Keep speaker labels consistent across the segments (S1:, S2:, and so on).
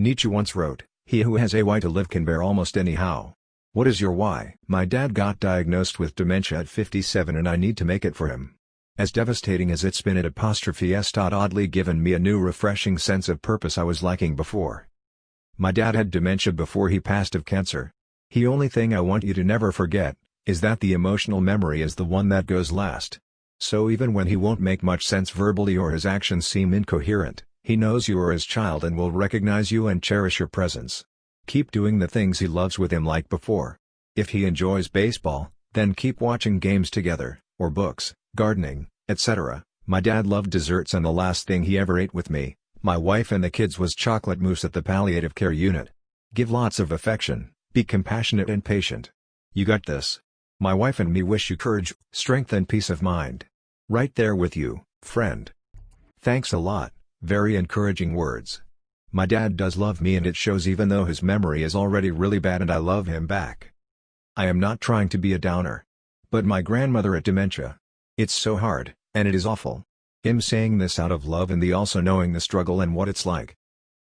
S1: Nietzsche once wrote, "He who has a why to live can bear almost anyhow." What is your why? My dad got diagnosed with dementia at 57 and I need to make it for him. As devastating as it's been, it oddly given me a new refreshing sense of purpose I was lacking before. My dad had dementia before he passed of cancer. The only thing I want you to never forget, is that the emotional memory is the one that goes last. So even when he won't make much sense verbally or his actions seem incoherent, he knows you are his child and will recognize you and cherish your presence. Keep doing the things he loves with him like before. If he enjoys baseball, then keep watching games together, or books, gardening, etc. My dad loved desserts and the last thing he ever ate with me, my wife and the kids was chocolate mousse at the palliative care unit. Give lots of affection, be compassionate and patient. You got this. My wife and me wish you courage, strength and peace of mind. Right there with you, friend. Thanks a lot. Very encouraging words. My dad does love me and it shows, even though his memory is already really bad and I love him back. I am not trying to be a downer. But my grandmother at dementia. It's so hard, and it is awful. Him saying this out of love and the also knowing the struggle and what it's like.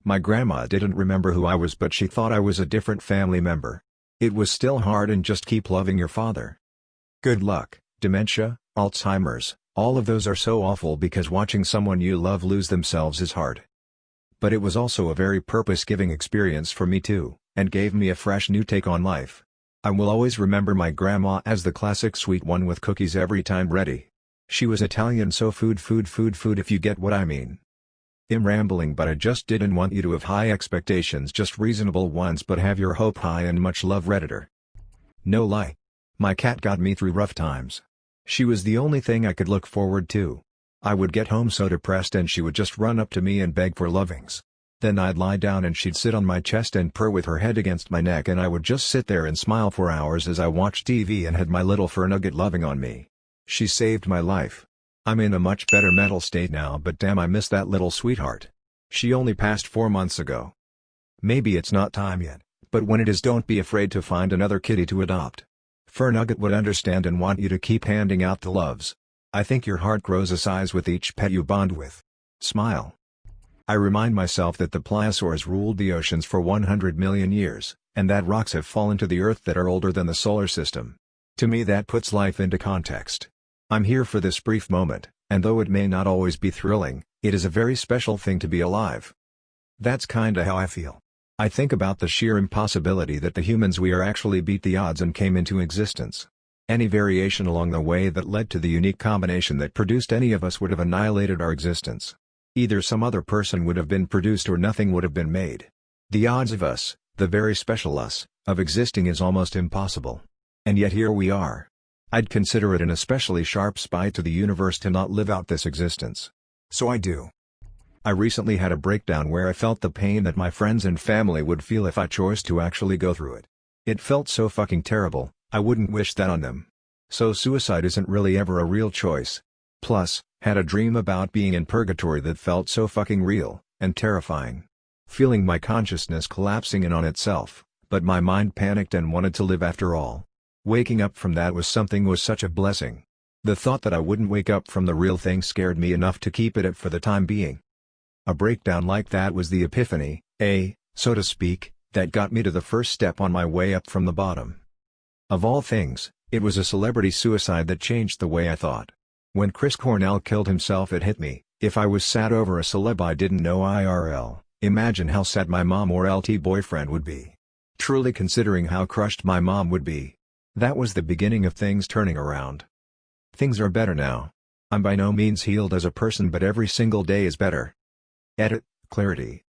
S1: My grandma didn't remember who I was, but she thought I was a different family member. It was still hard, and just keep loving your father. Good luck. Dementia, Alzheimer's, all of those are so awful because watching someone you love lose themselves is hard. But it was also a very purpose-giving experience for me too, and gave me a fresh new take on life. I will always remember my grandma as the classic sweet one with cookies every time ready. She was Italian, so food if you get what I mean. I'm rambling, but I just didn't want you to have high expectations, just reasonable ones, but have your hope high, and much love, Redditor. No lie. My cat got me through rough times. She was the only thing I could look forward to. I would get home so depressed and she would just run up to me and beg for lovings. Then I'd lie down and she'd sit on my chest and purr with her head against my neck, and I would just sit there and smile for hours as I watched TV and had my little fur nugget loving on me. She saved my life. I'm in a much better mental state now, but damn, I miss that little sweetheart. She only passed 4 months ago. Maybe it's not time yet, but when it is, don't be afraid to find another kitty to adopt. Fur Nugget would understand and want you to keep handing out the loves. I think your heart grows a size with each pet you bond with. Smile. I remind myself that the pliosaurs ruled the oceans for 100 million years, and that rocks have fallen to the earth that are older than the solar system. To me, that puts life into context. I'm here for this brief moment, and though it may not always be thrilling, it is a very special thing to be alive. That's kinda how I feel. I think about the sheer impossibility that the humans we are actually beat the odds and came into existence. Any variation along the way that led to the unique combination that produced any of us would have annihilated our existence. Either some other person would have been produced or nothing would have been made. The odds of us, the very special us, of existing is almost impossible. And yet here we are. I'd consider it an especially sharp spite to the universe to not live out this existence. So I do. I recently had a breakdown where I felt the pain that my friends and family would feel if I chose to actually go through it. It felt so fucking terrible, I wouldn't wish that on them. So suicide isn't really ever a real choice. Plus, had a dream about being in purgatory that felt so fucking real, and terrifying. Feeling my consciousness collapsing in on itself, but my mind panicked and wanted to live after all. Waking up from that was such a blessing. The thought that I wouldn't wake up from the real thing scared me enough to keep it for the time being. A breakdown like that was the epiphany, so to speak, that got me to the first step on my way up from the bottom. Of all things, it was a celebrity suicide that changed the way I thought. When Chris Cornell killed himself, it hit me, if I was sad over a celeb I didn't know IRL, imagine how sad my mom or LT boyfriend would be. Truly, considering how crushed my mom would be. That was the beginning of things turning around. Things are better now. I'm by no means healed as a person, but every single day is better. Edit, clarity.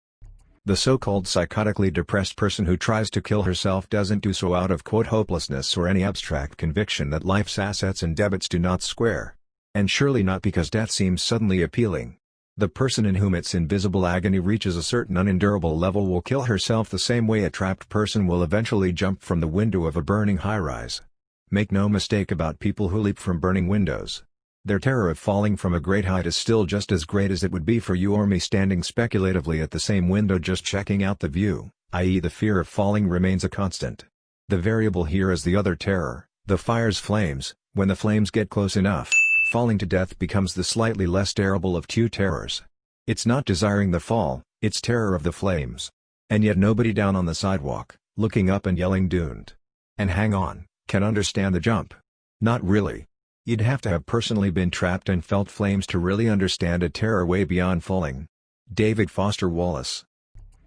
S1: The so-called psychotically depressed person who tries to kill herself doesn't do so out of quote hopelessness or any abstract conviction that life's assets and debits do not square. And surely not because death seems suddenly appealing. The person in whom its invisible agony reaches a certain unendurable level will kill herself the same way a trapped person will eventually jump from the window of a burning high-rise. Make no mistake about people who leap from burning windows. Their terror of falling from a great height is still just as great as it would be for you or me standing speculatively at the same window just checking out the view, i.e. the fear of falling remains a constant. The variable here is the other terror, the fire's flames. When the flames get close enough, falling to death becomes the slightly less terrible of two terrors. It's not desiring the fall, it's terror of the flames. And yet nobody down on the sidewalk, looking up and yelling "Doomed!" And hang on, can understand the jump. Not really. You'd have to have personally been trapped and felt flames to really understand a terror way beyond falling. David Foster Wallace.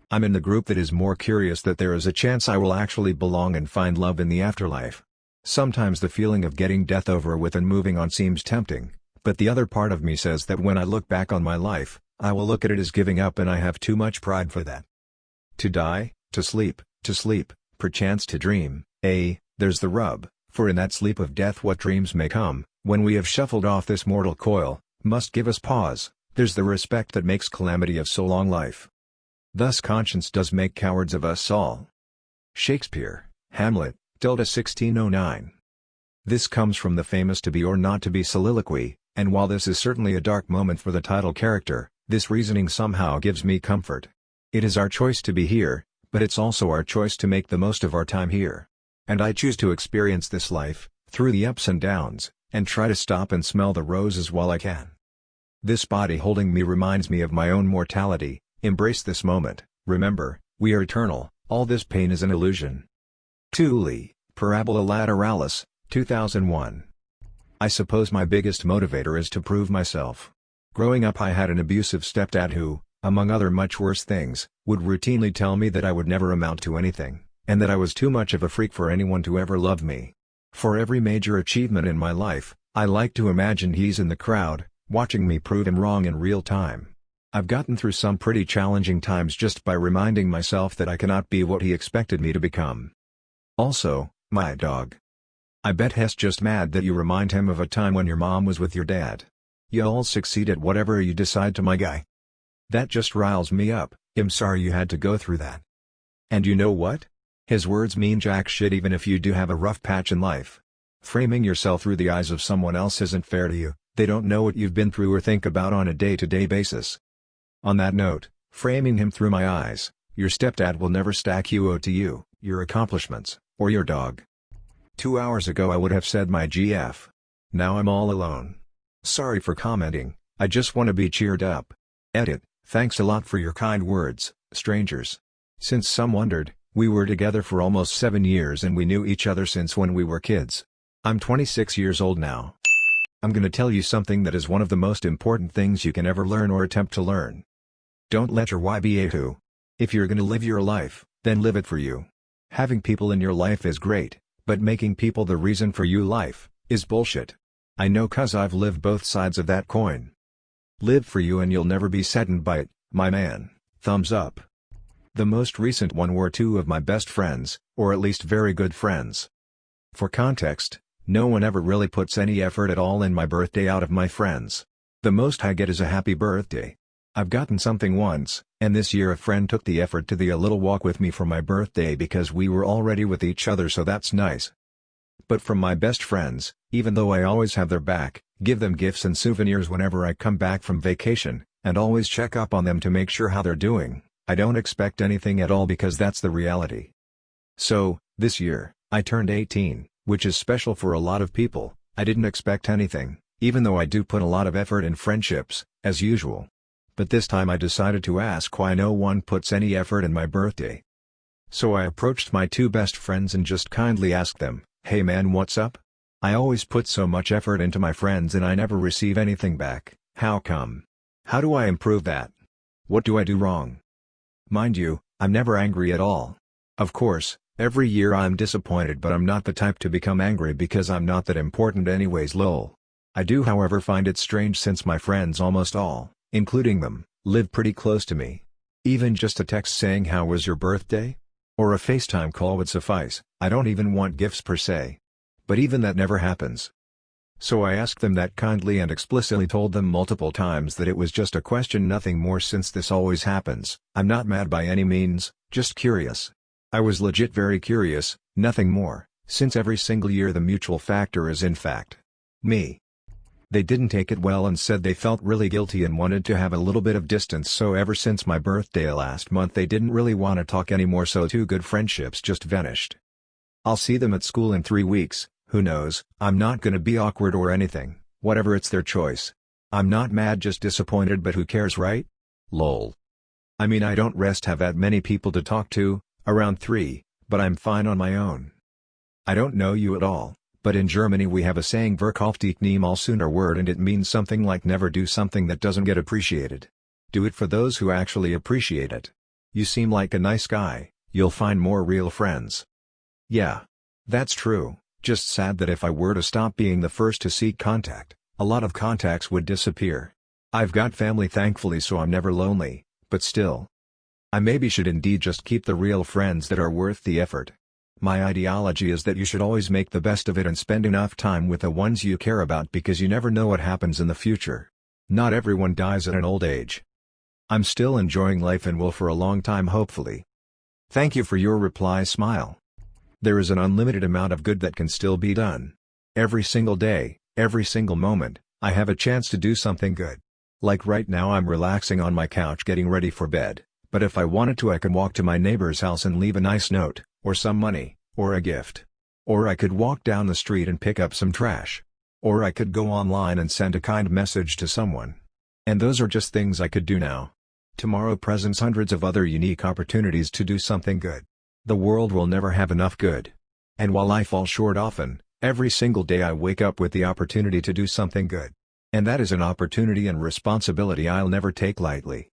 S1: I'm in the group that is more curious that there is a chance I will actually belong and find love in the afterlife. Sometimes the feeling of getting death over with and moving on seems tempting, but the other part of me says that when I look back on my life, I will look at it as giving up, and I have too much pride for that. To die, to sleep, perchance to dream, there's the rub, for in that sleep of death what dreams may come, when we have shuffled off this mortal coil, must give us pause. There's the respect that makes calamity of so long life. Thus conscience does make cowards of us all. Shakespeare, Hamlet, 1609. This comes from the famous To Be or Not to Be soliloquy, and while this is certainly a dark moment for the title character, this reasoning somehow gives me comfort. It is our choice to be here, but it's also our choice to make the most of our time here. And I choose to experience this life, through the ups and downs, and try to stop and smell the roses while I can. This body holding me reminds me of my own mortality. Embrace this moment, remember, we are eternal, all this pain is an illusion. Thule, Parabola Lateralis, 2001. I suppose my biggest motivator is to prove myself. Growing up I had an abusive stepdad who, among other much worse things, would routinely tell me that I would never amount to anything, and that I was too much of a freak for anyone to ever love me. For every major achievement in my life, I like to imagine he's in the crowd, watching me prove him wrong in real time. I've gotten through some pretty challenging times just by reminding myself that I cannot be what he expected me to become. Also, my dog. I bet Hess just mad that you remind him of a time when your mom was with your dad. You all succeed at whatever you decide to, my guy. That just riles me up. I'm sorry you had to go through that. And you know what? His words mean jack shit even if you do have a rough patch in life. Framing yourself through the eyes of someone else isn't fair to you. They don't know what you've been through or think about on a day-to-day basis. On that note, framing him through my eyes, your stepdad will never stack you to you, your accomplishments, or your dog. 2 hours ago I would have said my GF. Now I'm all alone. Sorry for commenting, I just want to be cheered up. Edit, thanks a lot for your kind words, strangers. Since some wondered, we were together for almost 7 years and we knew each other since when we were kids. I'm 26 years old now. I'm gonna tell you something that is one of the most important things you can ever learn or attempt to learn. Don't let your why be a who. If you're gonna live your life, then live it for you. Having people in your life is great, but making people the reason for you life is bullshit. I know 'cause I've lived both sides of that coin. Live for you and you'll never be saddened by it, my man. Thumbs up. The most recent one were 2 of my best friends, or at least very good friends. For context, no one ever really puts any effort at all in my birthday out of my friends. The most I get is a happy birthday. I've gotten something once, and this year a friend took the effort to do a little walk with me for my birthday because we were already with each other, so that's nice. But from my best friends, even though I always have their back, give them gifts and souvenirs whenever I come back from vacation, and always check up on them to make sure how they're doing, I don't expect anything at all because that's the reality. So, this year, I turned 18, which is special for a lot of people. I didn't expect anything, even though I do put a lot of effort in friendships, as usual. But this time I decided to ask why no one puts any effort in my birthday. So I approached my 2 best friends and just kindly asked them, "Hey man, what's up? I always put so much effort into my friends and I never receive anything back, how come? How do I improve that? What do I do wrong?" Mind you, I'm never angry at all. Of course, every year I'm disappointed, but I'm not the type to become angry because I'm not that important anyways, lol. I do however find it strange since my friends almost all, including them, live pretty close to me. Even just a text saying "How was your birthday?" or a FaceTime call would suffice. I don't even want gifts per se. But even that never happens. So I asked them that kindly and explicitly told them multiple times that it was just a question, nothing more, since this always happens. I'm not mad by any means, just curious. I was legit very curious, nothing more, since every single year the mutual factor is in fact me. They didn't take it well and said they felt really guilty and wanted to have a little bit of distance, so ever since my birthday last month they didn't really want to talk anymore, so 2 good friendships just vanished. I'll see them at school in 3 weeks, who knows, I'm not gonna be awkward or anything, whatever, it's their choice. I'm not mad, just disappointed, but who cares, right? Lol. I mean, I don't have that many people to talk to, around 3, but I'm fine on my own. I don't know you at all, but in Germany we have a saying "Verkauf dich niemals ohne Wort," and it means something like never do something that doesn't get appreciated. Do it for those who actually appreciate it. You seem like a nice guy, you'll find more real friends. Yeah. That's true, just sad that if I were to stop being the first to seek contact, a lot of contacts would disappear. I've got family thankfully, so I'm never lonely, but still. I maybe should indeed just keep the real friends that are worth the effort. My ideology is that you should always make the best of it and spend enough time with the ones you care about, because you never know what happens in the future. Not everyone dies at an old age. I'm still enjoying life and will for a long time, hopefully. Thank you for your reply. Smile. There is an unlimited amount of good that can still be done. Every single day, every single moment, I have a chance to do something good. Like right now I'm relaxing on my couch getting ready for bed, but if I wanted to I could walk to my neighbor's house and leave a nice note, or some money, or a gift. Or I could walk down the street and pick up some trash. Or I could go online and send a kind message to someone. And those are just things I could do now. Tomorrow presents hundreds of other unique opportunities to do something good. The world will never have enough good. And while I fall short often, every single day I wake up with the opportunity to do something good. And that is an opportunity and responsibility I'll never take lightly.